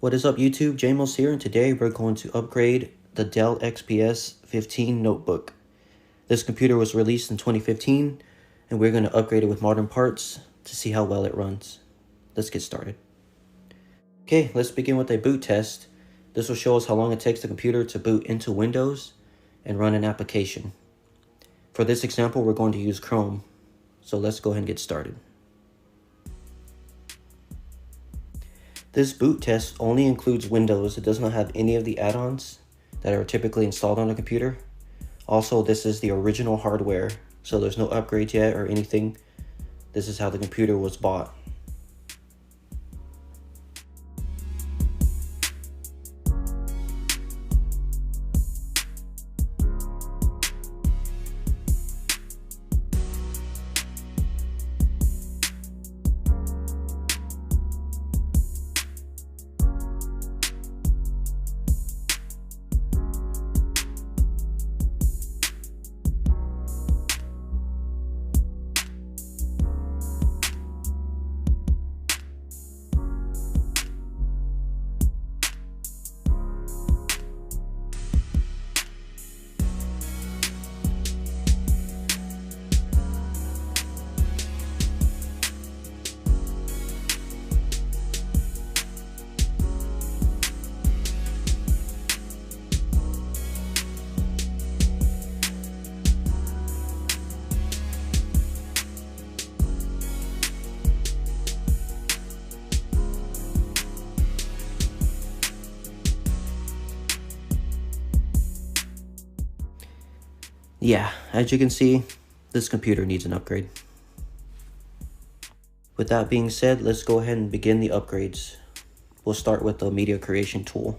What is up YouTube, JMOS here, and today we're going to upgrade the Dell XPS 15 notebook. This computer was released in 2015 and we're going to upgrade it with modern parts to see how well it runs. Let's get started. Okay, let's begin with a boot test. This will show us how long it takes the computer to boot into Windows and run an application. For this example, we're going to use Chrome. So let's go ahead and get started. This boot test only includes Windows. It does not have any of the add-ons that are typically installed on a computer. Also, this is the original hardware, so there's no upgrades yet or anything. This is how the computer was bought. Yeah, as you can see, this computer needs an upgrade. With that being said, let's go ahead and begin the upgrades. We'll start with the media creation tool.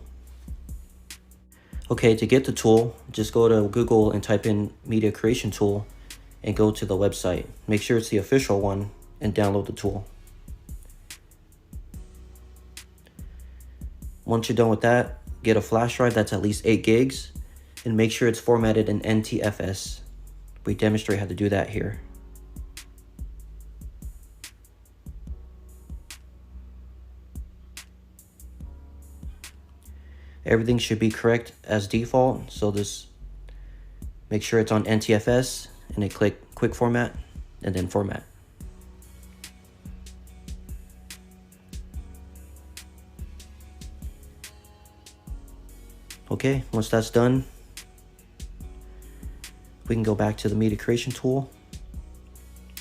Okay, to get the tool, just go to Google and type in media creation tool and go to the website. Make sure it's the official one and download the tool. Once you're done with that, get a flash drive that's at least 8 gigs and make sure it's formatted in NTFS. We demonstrate how to do that here. Everything should be correct as default, so just make sure it's on NTFS and then click quick format and then format. Okay, once that's done, we can go back to the media creation tool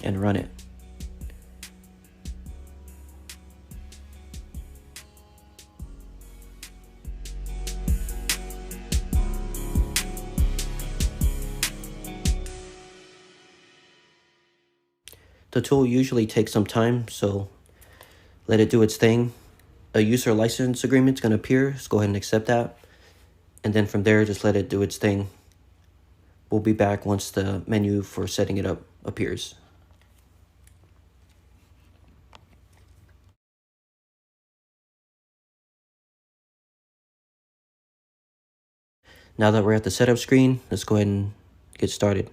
and run it. The tool usually takes some time, so let it do its thing. A user license agreement is going to appear, so go ahead and accept that. And then from there, just let it do its thing. We'll be back once the menu for setting it up appears. Now that we're at the setup screen, let's go ahead and get started.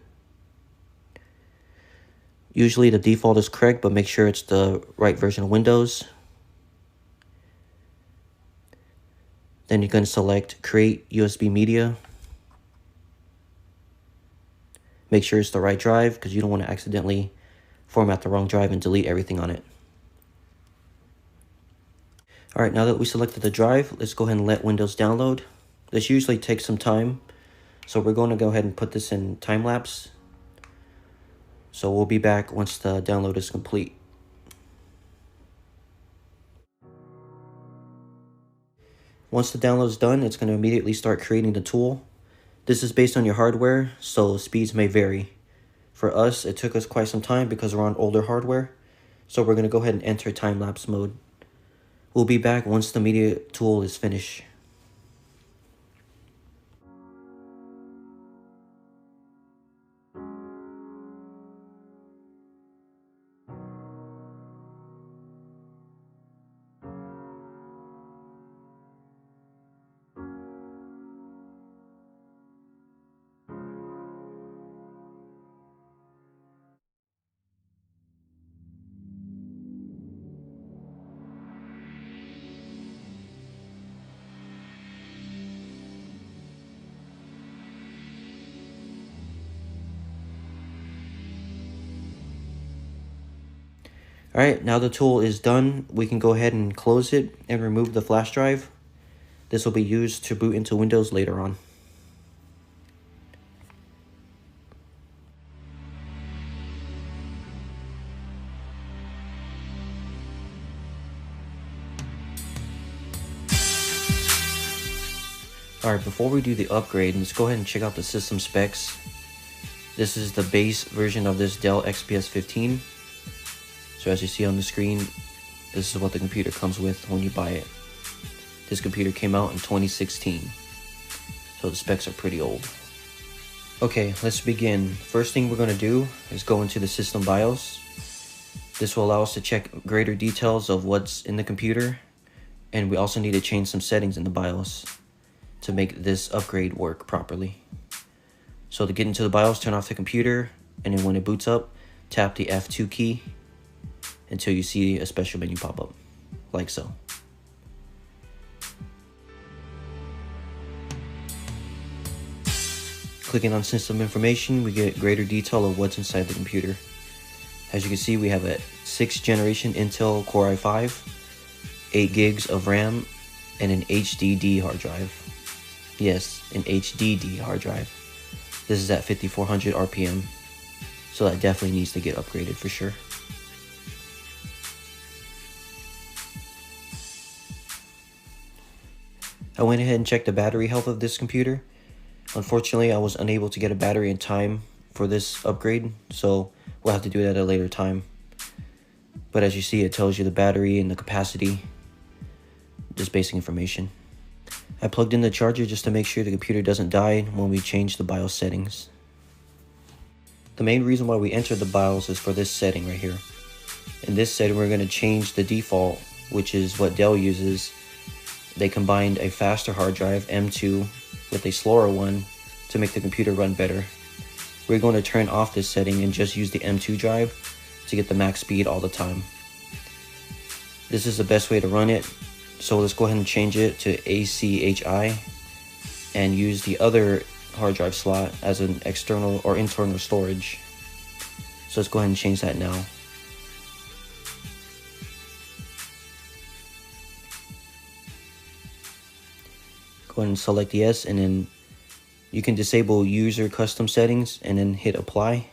Usually the default is correct, but make sure it's the right version of Windows. Then you're going to select Create USB Media. Make sure it's the right drive because you don't want to accidentally format the wrong drive and delete everything on it. Alright, now that we selected the drive, let's go ahead and let Windows download. This usually takes some time, so we're going to go ahead and put this in time lapse. So we'll be back once the download is complete. Once the download is done, it's going to immediately start creating the tool. This is based on your hardware, so speeds may vary. For us, it took us quite some time because we're on older hardware. So we're going to go ahead and enter time-lapse mode. We'll be back once the media tool is finished. Alright, now the tool is done, we can go ahead and close it and remove the flash drive. This will be used to boot into Windows later on. Alright, before we do the upgrade, let's go ahead and check out the system specs. This is the base version of this Dell XPS 15. So as you see on the screen, this is what the computer comes with when you buy it. This computer came out in 2016, so the specs are pretty old. Okay, let's begin. First thing we're going to do is go into the system BIOS. This will allow us to check greater details of what's in the computer, and we also need to change some settings in the BIOS to make this upgrade work properly. So to get into the BIOS, turn off the computer, and then when it boots up, tap the F2 key until you see a special menu pop up, like so. Clicking on system information, we get greater detail of what's inside the computer. As you can see, we have a 6th generation Intel Core i5, 8 gigs of RAM, and an HDD hard drive. Yes, an HDD hard drive. This is at 5400 RPM, so that definitely needs to get upgraded for sure. I went ahead and checked the battery health of this computer. Unfortunately, I was unable to get a battery in time for this upgrade, so we'll have to do that at a later time. But as you see, it tells you the battery and the capacity, just basic information. I plugged in the charger just to make sure the computer doesn't die when we change the BIOS settings. The main reason why we entered the BIOS is for this setting right here. In this setting, we're going to change the default, which is what Dell uses. They combined a faster hard drive, M2, with a slower one to make the computer run better. We're going to turn off this setting and just use the M2 drive to get the max speed all the time. This is the best way to run it, so let's go ahead and change it to ACHI and use the other hard drive slot as an external or internal storage. So let's go ahead and change that now. Go ahead and select yes, and then you can disable user custom settings and then hit apply.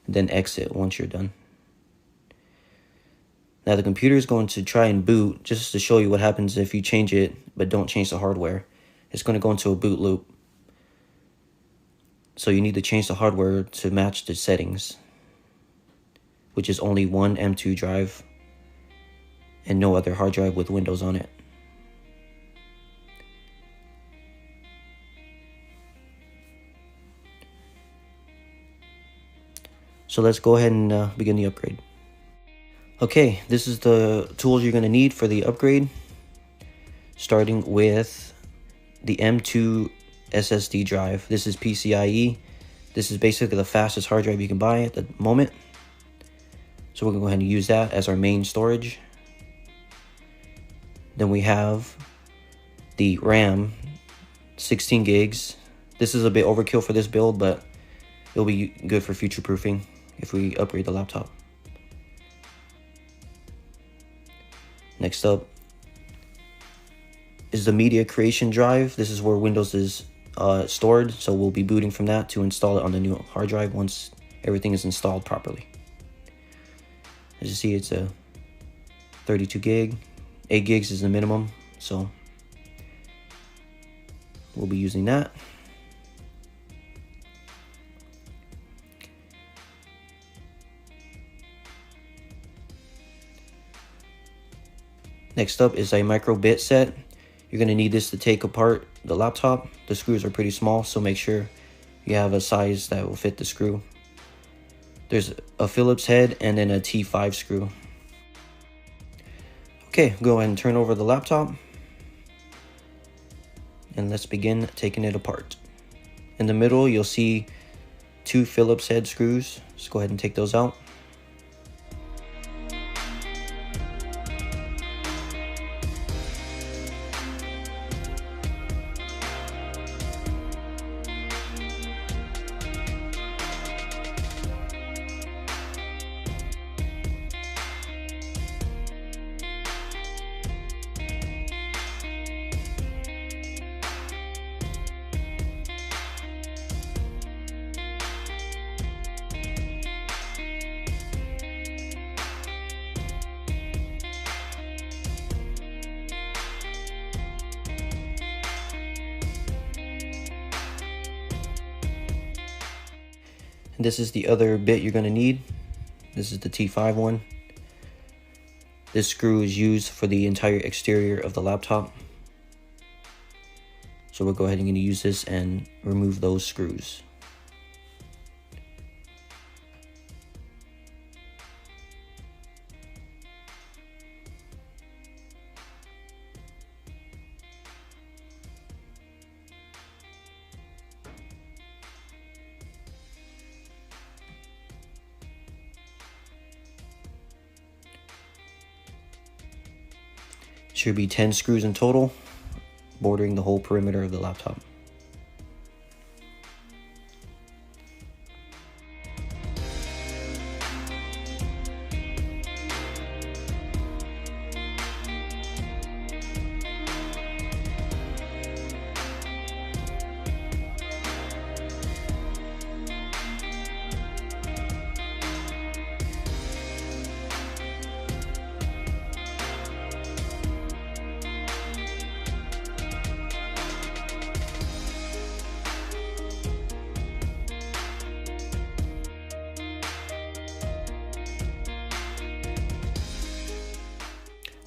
Then exit once you're done. Now the computer is going to try and boot just to show you what happens if you change it but don't change the hardware. It's going to go into a boot loop. So you need to change the hardware to match the settings, which is only one M2 drive and no other hard drive with Windows on it. So let's go ahead and begin the upgrade. Okay, this is the tools you're going to need for the upgrade. Starting with the M2 SSD drive. This is PCIe. This is basically the fastest hard drive you can buy at the moment. So we're going to go ahead and use that as our main storage. Then we have the RAM, 16 gigs. This is a bit overkill for this build, but it'll be good for future proofing if we upgrade the laptop. Next up is the media creation drive. This is where Windows is stored, so we'll be booting from that to install it on the new hard drive once everything is installed properly. As you see, it's a 32 gig. 8 gigs is the minimum, so we'll be using that. Next up is a micro bit set. You're going to need this to take apart the laptop. The screws are pretty small, so make sure you have a size that will fit the screw. There's a Phillips head and then a T5 screw. Okay, go ahead and turn over the laptop. And let's begin taking it apart. In the middle, you'll see 2 Phillips head screws. Let's go ahead and take those out. This is the other bit you're going to need. This is the T5 one. This screw is used for the entire exterior of the laptop. So we'll go ahead and use this and remove those screws. Should be 10 screws in total, bordering the whole perimeter of the laptop.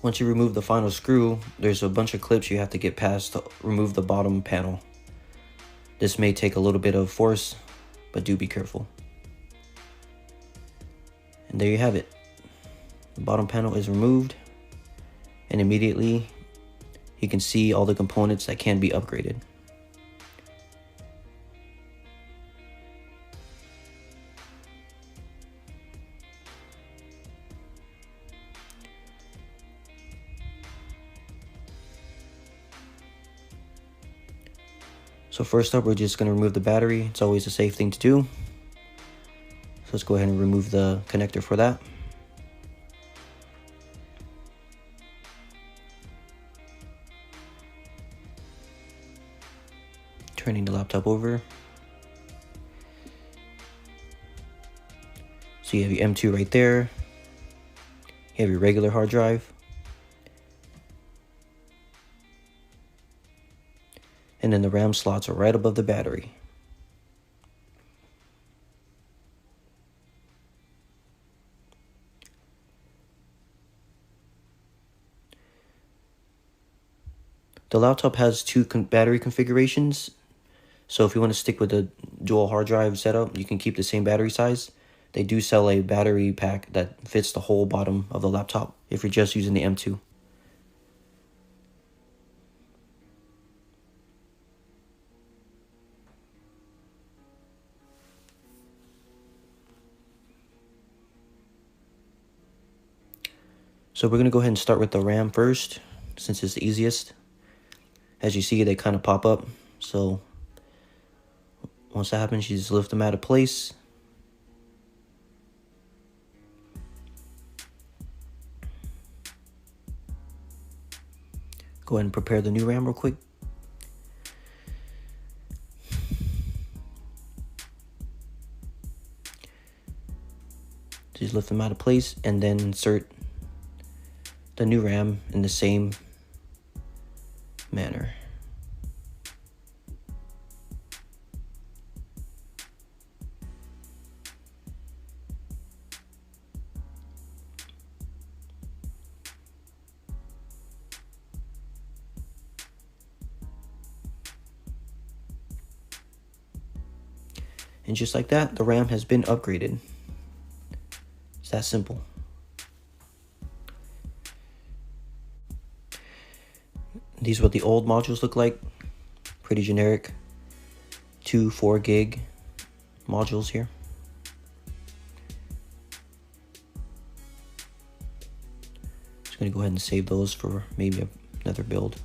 Once you remove the final screw, there's a bunch of clips you have to get past to remove the bottom panel. This may take a little bit of force, but do be careful. And there you have it. The bottom panel is removed, and immediately you can see all the components that can be upgraded. So first up, we're just going to remove the battery. It's always a safe thing to do. So let's go ahead and remove the connector for that. Turning the laptop over. So you have your M2 right there. You have your regular hard drive. And then the RAM slots are right above the battery. The laptop has two battery configurations. So if you want to stick with the dual hard drive setup, you can keep the same battery size. They do sell a battery pack that fits the whole bottom of the laptop if you're just using the M2. So we're going to go ahead and start with the RAM first, since it's the easiest. As you see, they kind of pop up. So once that happens, you just lift them out of place. Go ahead and prepare the new RAM real quick. Just lift them out of place and then insert the new RAM in the same manner. And just like that, the RAM has been upgraded. It's that simple. These are what the old modules look like. Pretty generic. 2 4 gig modules here. Just gonna go ahead and save those for maybe another build.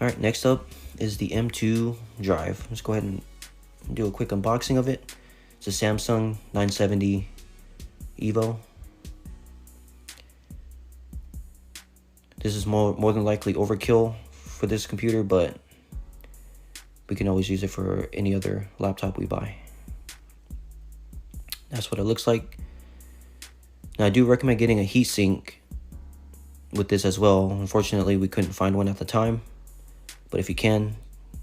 Alright, next up is the M2 drive. Let's go ahead and do a quick unboxing of it. It's a Samsung 970 Evo. This is more than likely overkill for this computer, but we can always use it for any other laptop we buy. That's what it looks like. Now I do recommend getting a heatsink with this as well. Unfortunately, we couldn't find one at the time, but if you can,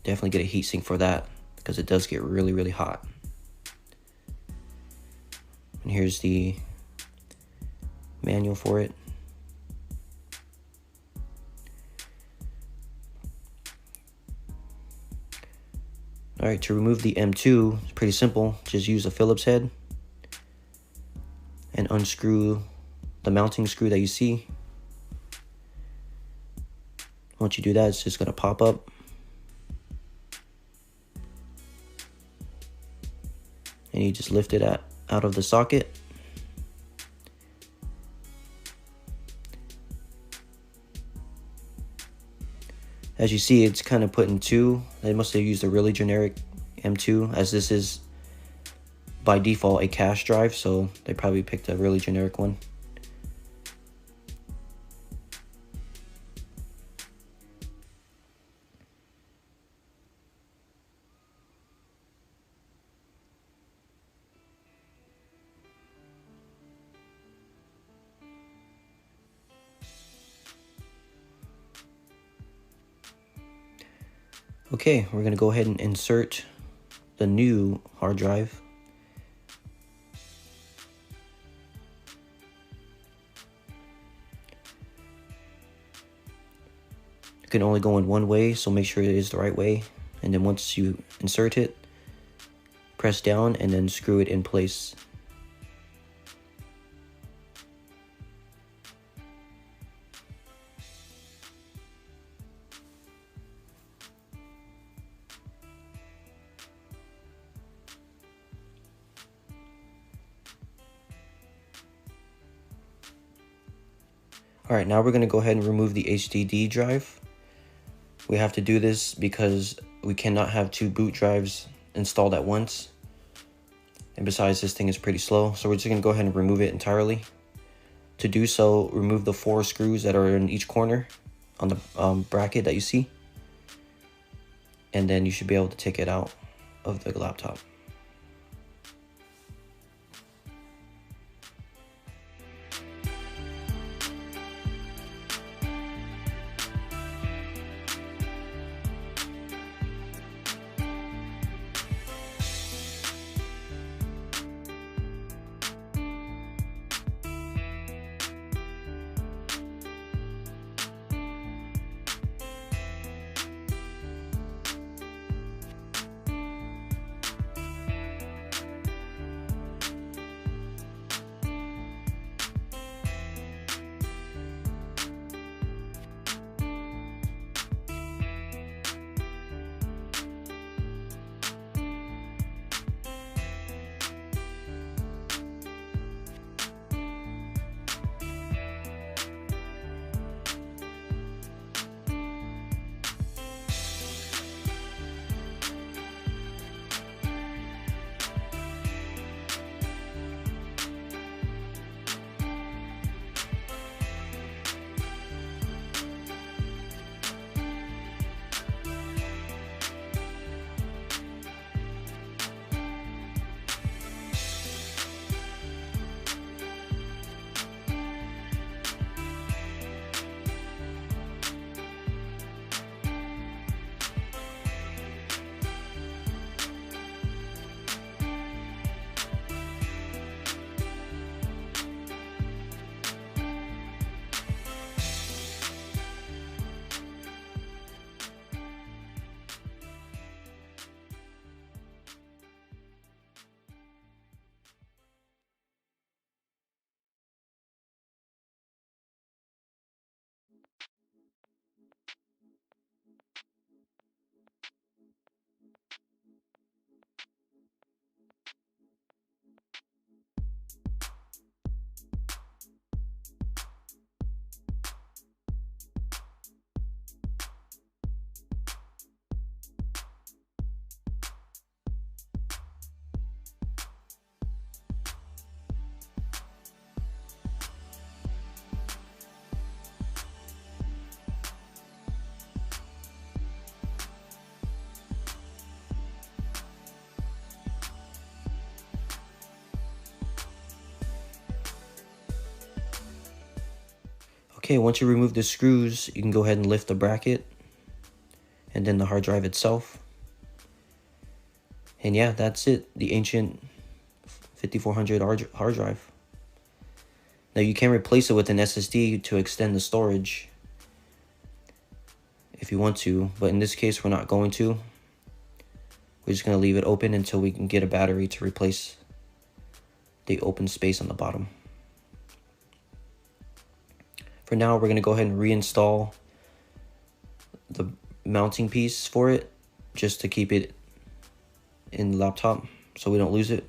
definitely get a heatsink for that because it does get really, really hot. And here's the manual for it. Alright, to remove the M2, it's pretty simple. Just use a Phillips head and unscrew the mounting screw that you see. Once you do that, it's just going to pop up. And you just lift it out of the socket. As you see, it's kind of put in two. They must have used a really generic M2, as this is by default a cache drive, so they probably picked a really generic one. Okay, we're going to go ahead and insert the new hard drive. It can only go in one way, so make sure it is the right way. And then once you insert it, press down and then screw it in place. Alright, now we're going to go ahead and remove the HDD drive. We have to do this because we cannot have two boot drives installed at once. And besides, this thing is pretty slow, so we're just going to go ahead and remove it entirely. To do so, remove the 4 screws that are in each corner on the bracket that you see. And then you should be able to take it out of the laptop. Okay, once you remove the screws, you can go ahead and lift the bracket. and then the hard drive itself. And yeah, that's it, the ancient 5400 hard drive. Now you can replace it with an SSD to extend the storage if you want to, but in this case we're not going to. We're just going to leave it open until we can get a battery to replace the open space on the bottom. For now, we're going to go ahead and reinstall the mounting piece for it, just to keep it in the laptop so we don't lose it.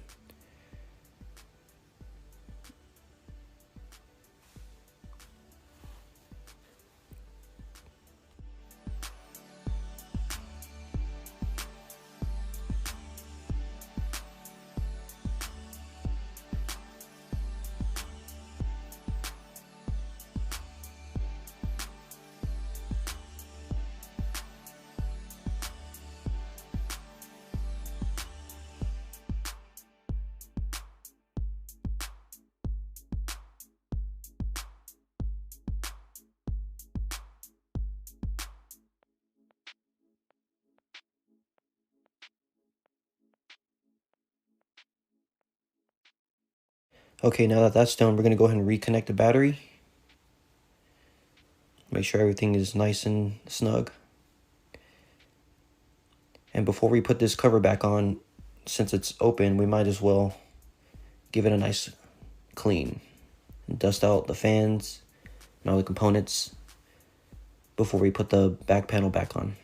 Okay, now that that's done, we're going to go ahead and reconnect the battery. Make sure everything is nice and snug. And before we put this cover back on, since it's open, we might as well give it a nice clean. And dust out the fans and all the components before we put the back panel back on.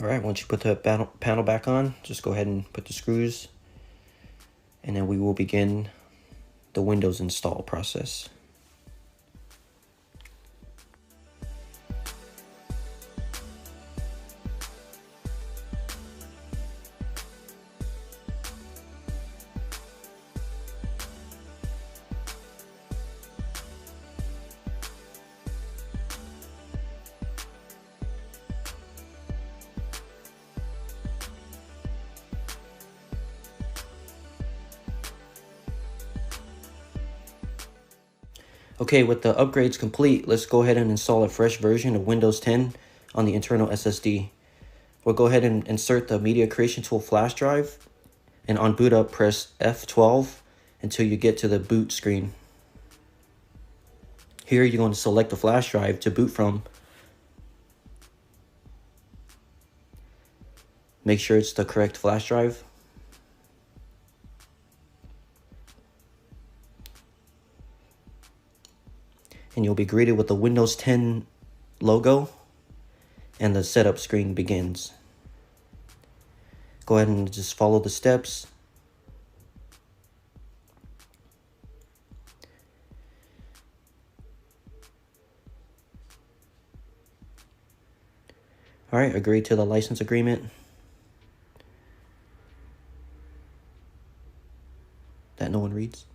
Alright, once you put the panel back on, just go ahead and put the screws, and then we will begin the Windows install process. Okay, with the upgrades complete, let's go ahead and install a fresh version of Windows 10 on the internal SSD. We'll go ahead and insert the Media Creation Tool flash drive, and on boot up, press F12 until you get to the boot screen. Here, you're going to select the flash drive to boot from. Make sure it's the correct flash drive. And you'll be greeted with the Windows 10 logo, and the setup screen begins. Go ahead and just follow the steps. All right, agree to the license agreement. That no one reads.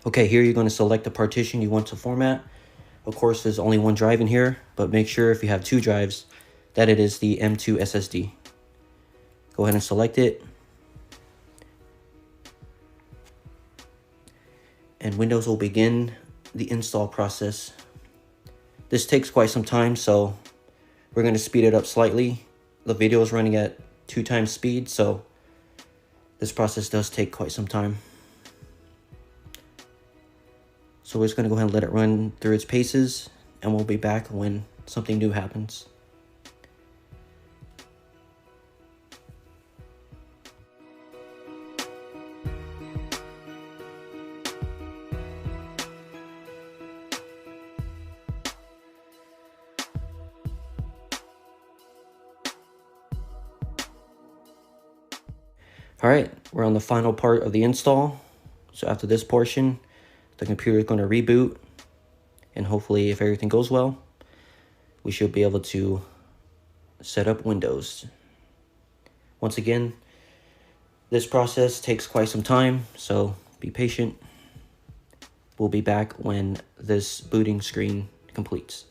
Okay, here you're going to select the partition you want to format. Of course, there's only one drive in here, but make sure if you have two drives that it is the M2 SSD. Go ahead and select it. And Windows will begin the install process. This takes quite some time, so we're going to speed it up slightly. The video is running at 2 times speed, so this process does take quite some time. So we're just going to go ahead and let it run through its paces, and we'll be back when something new happens. All right, we're on the final part of the install. So after this portion, the computer is going to reboot, and hopefully, if everything goes well, we should be able to set up Windows. Once again, this process takes quite some time, so be patient. We'll be back when this booting screen completes.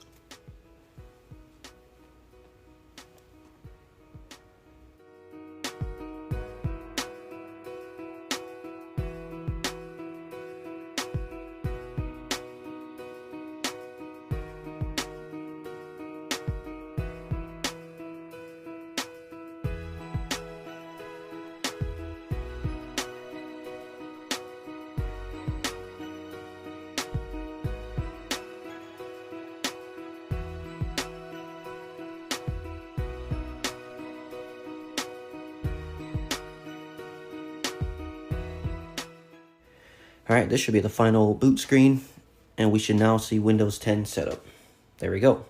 Alright, this should be the final boot screen, and we should now see Windows 10 setup. There we go.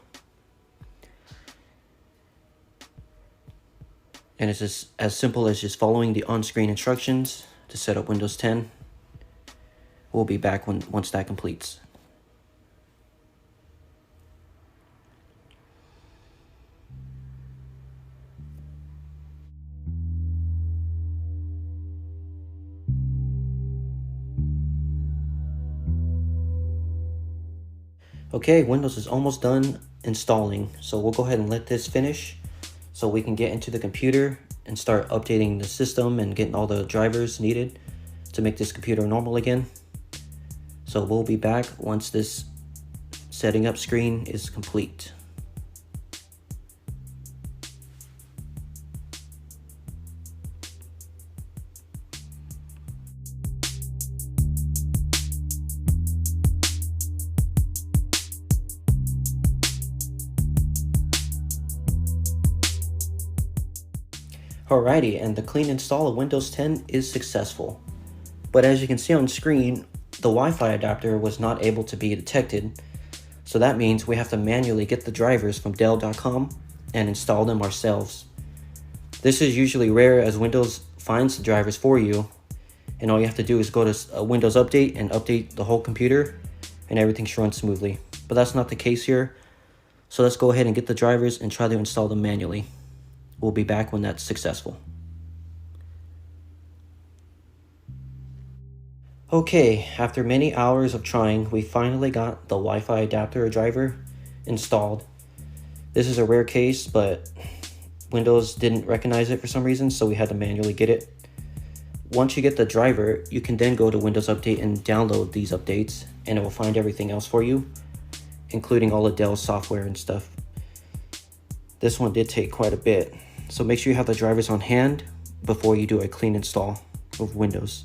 And it's just as simple as just following the on-screen instructions to set up Windows 10. We'll be back once that completes. Okay, Windows is almost done installing, so we'll go ahead and let this finish so we can get into the computer and start updating the system and getting all the drivers needed to make this computer normal again. So we'll be back once this setting up screen is complete. Alrighty, and the clean install of Windows 10 is successful. But as you can see on screen, the Wi-Fi adapter was not able to be detected. So that means we have to manually get the drivers from Dell.com and install them ourselves. This is usually rare as Windows finds the drivers for you, and all you have to do is go to Windows Update and update the whole computer, and everything should run smoothly. But that's not the case here. So let's go ahead and get the drivers and try to install them manually. We'll be back when that's successful. Okay, after many hours of trying, we finally got the Wi-Fi adapter driver installed. This is a rare case, but Windows didn't recognize it for some reason, so we had to manually get it. Once you get the driver, you can then go to Windows Update and download these updates, and it will find everything else for you, including all the Dell software and stuff. This one did take quite a bit, so make sure you have the drivers on hand before you do a clean install of Windows.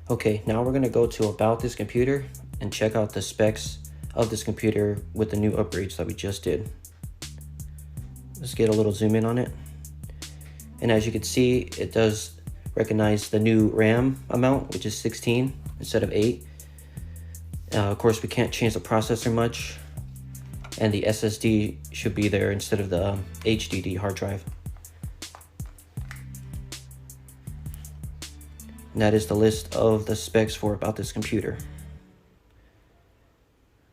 Okay, now we're going to go to About This Computer and check out the specs of this computer with the new upgrades that we just did. Let's get a little zoom in on it. And as you can see, it does recognize the new RAM amount, which is 16 instead of 8. Of course, we can't change the processor much, and the SSD should be there instead of the HDD hard drive. And that is the list of the specs for About This Computer.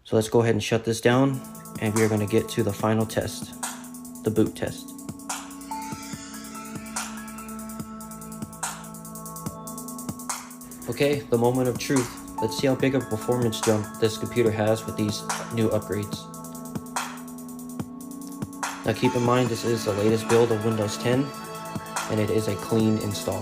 So let's go ahead and shut this down, and we are going to get to the final test, the boot test. Okay, the moment of truth. Let's see how big of a performance jump this computer has with these new upgrades. Now keep in mind, this is the latest build of Windows 10, and it is a clean install.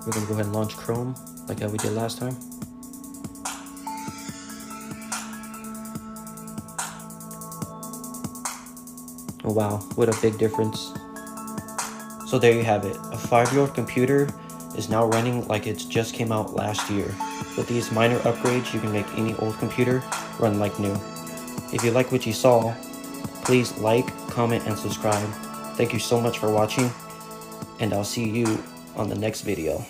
We're going to go ahead and launch Chrome like how we did last time. Oh wow, what a big difference. So there you have it. A 5-year-old computer is now running like it just came out last year. With these minor upgrades, you can make any old computer run like new. If you like what you saw, please like, comment, and subscribe. Thank you so much for watching, and I'll see you on the next video.